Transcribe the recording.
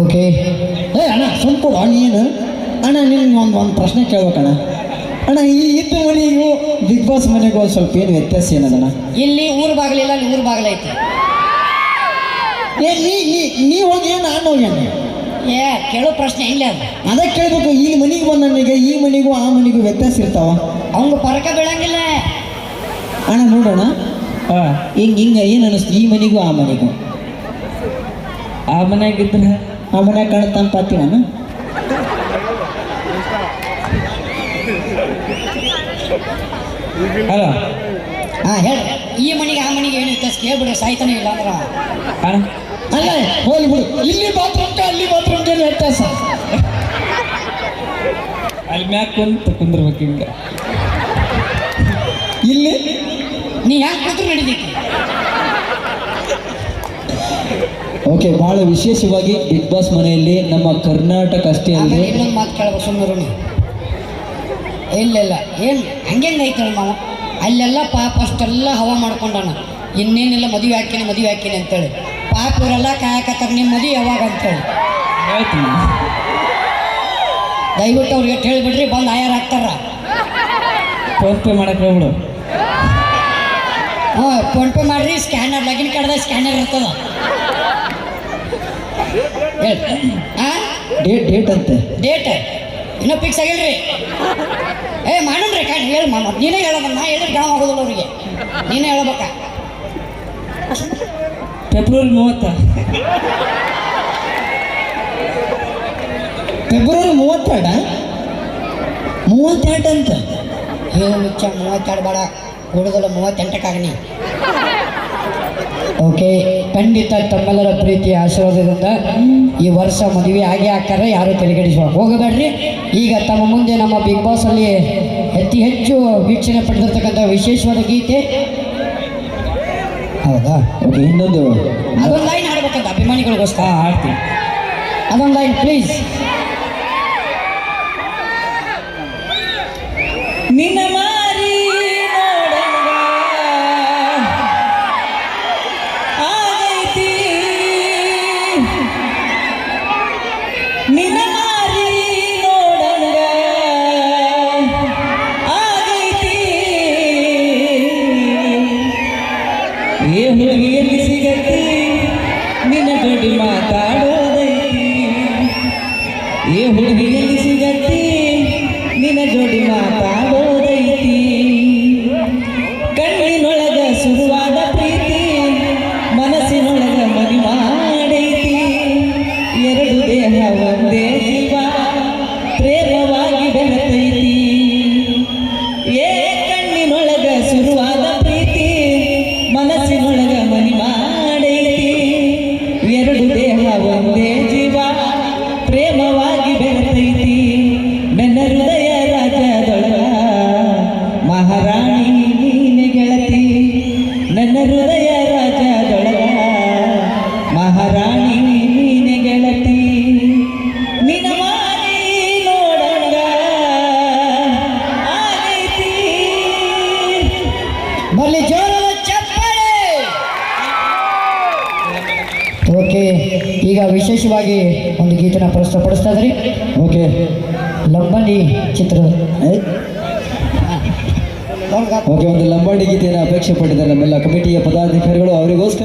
Okay. ಅಣ್ಣ ಸಂಪೂರ್ಣ ನೀನು ಅಣ್ಣ ನಿನ್ಗೆ ಒಂದು ಪ್ರಶ್ನೆ ಕೇಳ್ಬೇಕಣ್ಣ. ಅಣ್ಣ ಈ ಇದ್ದ ಮನೆಗೂ ಬಿಗ್ ಬಾಸ್ ಮನೆಗೂ ಒಂದು ಸ್ವಲ್ಪ ಏನು ವ್ಯತ್ಯಾಸ ಏನದಣ್ಣ? ಇಲ್ಲಿ ಊರು ಬಾಗಿಲಿಲ್ಲ, ಅಲ್ಲಿ ಊರು ಬಾಗಿಲೈತಿ. ನೀ ಹೋಗಿ ನಾನು ಹೋಗ್ಯಾನ ಕೇಳೋ ಪ್ರಶ್ನೆ ಇಲ್ಲ ಅದು. ಅದೇ ಕೇಳ್ಬೇಕು. ಈ ಮನೆಗೆ ಬಂದ ನನಗೆ ಈ ಮನೆಗೂ ಆ ಮನೆಗೂ ವ್ಯತ್ಯಾಸ ಇರ್ತಾವ. ಅವಂಗ ಪರಕ ಬೀಳಂಗಿಲ್ಲ ಅಣ್ಣ. ನೋಡೋಣ ಹಿಂಗೆ ಏನು ಅನ್ನಿಸ್ತು ಈ ಮನೆಗೂ ಆ ಮನೆಗೂ? ಆ ಮನೆಯಾಗಿದ್ರೆ ಆ ಮನ್ಯಾಗ ಕಾಣುತ್ತಂಪಾತಿ ನಾನು. ಅಲ್ಲ ಹೇಳ. ಈ ಮನೆಗೆ ಆ ಮನೆಗೆ ಏನು ವ್ಯತ್ಯಾಸ ಕೇಳ್ಬಿಡ್ರಿ, ಸಾಯ್ತಾನೆ ಇಲ್ಲ ಅಂದ್ರ. ಅಲ್ಲ ಹೋಲಿ ಬಿಡು. ಇಲ್ಲಿ ಬಾತ್ರೂಮ್ಗೆ ಅಲ್ಲಿ ಬಾತ್ರೂಮ್ಗೆ ಏನು ವ್ಯತ್ಯಾಸ? ಅಲ್ಲಿ ಮ್ಯಾಕ್ ಕುಂದ್ರಬೇಕು ಹಿಂಗೆ. ಇಲ್ಲಿ ನೀ ಯಾಕೆ ಕೂತ್ರು ನಡೀತೈತಿ. ಓಕೆ. ಭಾಳ ವಿಶೇಷವಾಗಿ ಬಿಗ್ ಬಾಸ್ ಮನೆಯಲ್ಲಿ ನಮ್ಮ ಕರ್ನಾಟಕ ಅಷ್ಟೇ ಅಲ್ಲದೆ ಇನ್ನೊಂದು ಮಾತು ಕೇಳ್ಬೇಕು ಸುಮ್ಮರು ನೀ. ಇಲ್ಲ ಏನು ಹಂಗೈತೆ ಮಾವ. ಅಲ್ಲೆಲ್ಲ ಪಾಪ ಅಷ್ಟೆಲ್ಲ ಹವಾ ಮಾಡ್ಕೊಂಡಾನ. ಇನ್ನೇನೆಲ್ಲ ಮದುವೆ ಹಾಕೀನಿ ಅಂತೇಳಿ ಪಾಪ ಇವರೆಲ್ಲ ಕಾಯಕತ್ತಾರ ನಿಮ್ಮ ಮದುವೆ ಯಾವಾಗ ಅಂತೇಳಿ. ಆಯ್ತು, ದಯವಿಟ್ಟು ಅವ್ರಿಗೆ ಹೇಳಿಬಿಡ್ರಿ, ಬಂದು ಆಯಾರ ಹಾಕ್ತಾರ. ಫೋನ್ ಪೇ ಮಾಡಕ್ಕೆ ಹೋಗ್ಬಿಡು. ಫೋನ್ ಪೇ ಮಾಡ್ರಿ. ಸ್ಕ್ಯಾನರ್ ಲಗಿನ ಕಡ್ದ ಸ್ಕ್ಯಾನರ್ ಇರ್ತದ. ಡೇಟ್ ಅಂತೆ. ಡೇಟ್ ಇನ್ನೂ ಫಿಕ್ಸ್ ಆಗಿಲ್ರಿ. ಮಾಡೋಣ್ರಿ ಕಾಣ್ ಹೇಳಿ ಮಾಮ. ನೀನೇ ಹೇಳೋದ, ನಾ ಹೇಳಿದ್ರೆ ಗಾಮ ಆಗೋದಿಲ್ಲ ಅವ್ರಿಗೆ. ನೀನೇ ಹೇಳ್ಬೇಕಾ? ಫೆಬ್ರವರಿ 30. ಫೆಬ್ರವರಿ 32 ಅಂತ ಏನು ಮುಚ್ಚ 32 ಬೇಡ, ಹುಡುಗಲ್ಲ 38ಕ್ಕಾಗನಿ. ಓಕೆ. ಖಂಡಿತ ತಮ್ಮೆಲ್ಲರ ಪ್ರೀತಿಯ ಆಶೀರ್ವಾದದಿಂದ ಈ ವರ್ಷ ಮದುವೆ ಆಗೇ ಹಾಕ್ತಾರೆ. ಯಾರು ತಲೆಗೆಡಿಸುವ ಹೋಗಬೇಡ್ರಿ. ಈಗ ತಮ್ಮ ಮುಂದೆ ನಮ್ಮ ಬಿಗ್ ಬಾಸ್ ಅಲ್ಲಿ ಅತಿ ಹೆಚ್ಚು ವೀಕ್ಷಣೆ ಪಡೆದಿರ್ತಕ್ಕಂಥ ವಿಶೇಷವಾದ ಗೀತೆ. ಹೌದಾ? ಓಕೆ. ಇನ್ನೊಂದು ಅದೊಂದು ಲೈನ್ ಹಾಡ್ಬೇಕಂತ ಅಭಿಮಾನಿಗಳಿಗೋಸ್ಕರ. ಆಡ್ತೀನಿ. ಅದೊಂದು ಲೈನ್ ಪ್ಲೀಸ್. ನಿನ್ನ ಮಾರಿ ನೋಡಂಗ ಆಗೈತಿ, ನಿನ್ನ ಮಾರಿ ನೋಡಂಗ ಆಗೈತಿ. ಏ ಹುಡುಗಿಯಲ್ಲಿ ಸಿಗತಿ ನಿನ್ನ ಜೋಡಿ ಮಾತಾಡೋದೈತಿ. ಏ ಹುಡುಗಿಯಲ್ಲಿ ಸಿಗತಿ ನಿನ್ನ ಜೋಡಿ ಮಾತಾಡೋದೈತಿ. ಕಣ್ಣಿನೊಳಗ ಶುರುವಾದ ಪ್ರೀತಿ ಮನಸ್ಸಿನೊಳಗ ಮದಿ ಮಾಡೈತಿ. ಎರಡು ದೇಹ ಒಂದೇ ಜೀವ ಪ್ರೇಮವಾಗಿ ಬೆರೆತೈತಿ. ಏ ಕಣ್ಣಿನೊಳಗ ಶುರುವಾದ ಪ್ರೀತಿ ಮನಸ್ಸಿನೊಳಗ ಮದಿ ಮಾಡೈತಿ. ಎರಡು ದೇಹ ಒಂದೇ ಜೀವ ಪ್ರೇಮವಾಗಿ ಬೆರೆತೈತಿ. ನನ್ನ ಹೃದಯ ರಾಜದೊಳಗ ಮಹಾರಾಣಿ ನೀನೆ ಗೆಳತಿ. ನನ್ನ ಹೃದಯ ರಾಜದೊಳಗ ಮಹಾರಾಣಿ ನೀನೆ ಗೆಳತಿ. ನಿನ್ನ ಮಾರಿ ನೋಡಂಗ ಆಗೈತಿ. ಬರ್ಲಿ ಜೋರದ ಚಪ್ಪಾಳೆ. ಓಕೆ. ಈಗ ವಿಶೇಷವಾಗಿ ಒಂದು ಗೀತೆನ ಪ್ರಸ್ತುತಪಡಿಸ್ತಾ ಇದ್ರಿ. ಓಕೆ. ಲಂಬಾಣಿ ಚಿತ್ರದ ಓಕೆ. ಒಂದು ಲಂಬಾಣಿ ಗೀತೆಯನ್ನು ಅಪೇಕ್ಷೆ ಪಟ್ಟಿದ್ದಾರೆ ನಮ್ಮೆಲ್ಲ ಕಮಿಟಿಯ ಪದಾಧಿಕಾರಿಗಳು. ಅವರಿಗೋಸ್ಕರ